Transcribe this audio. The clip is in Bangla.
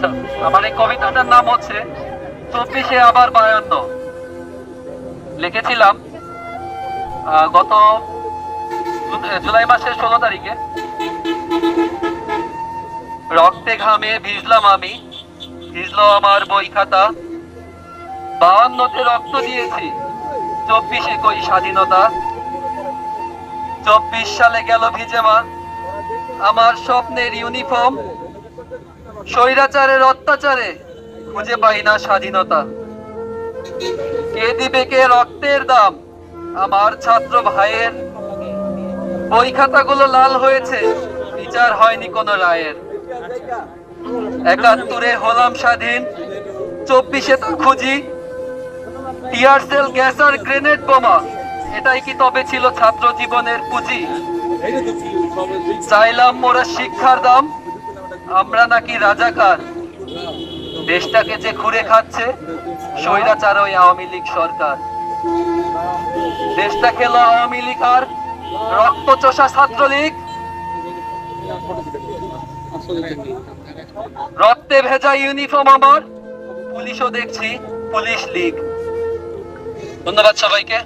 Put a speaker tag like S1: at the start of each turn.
S1: আচ্ছা, আমার এই কবিতাটার নাম হচ্ছে 24-এ আবার 52। লিখেছিলাম গত জুলাই মাসের 16 তারিখে। রক্তে ঘামে ভিজলাম আমি, ভিজলো আমার বই খাতা। 52-তে রক্ত দিয়েছি, 24-এ কই স্বাধীনতা। 24 সালে গেল ভিজে মা, আমার স্বপ্নের ইউনিফর্ম। স্বৈরাচারের অত্যাচারে খুঁজে পাই না স্বাধীনতা। কে দিবে কে রক্তের দাম আমার ছাত্র ভাইয়ের? বই খাতাগুলো লাল হয়েছে, বিচার হয়নি কোনো রায়ের। 71-এ হলাম স্বাধীন, 24-এ তা খুঁজি। টিয়ার সেল, গ্যাস আর গ্রেনেড বোমা, এটাই কি তবে ছিল ছাত্র জীবনের পুঁজি? চাইলাম মোরা শিক্ষার দাম, আমরা নাকি রাজাকার? দেশটাকে যে ঘুরে খাচ্ছে স্বৈরাচার ওই আওয়ামী লীগ সরকার। দেশটা খেলো আওয়ামী লীগ আর রক্ত চোষা ছাত্রলীগ। রক্তে ভেজা ইউনিফর্ম আমার, পুলিশও দেখছি পুলিশ লীগ। ধন্যবাদ সবাইকে।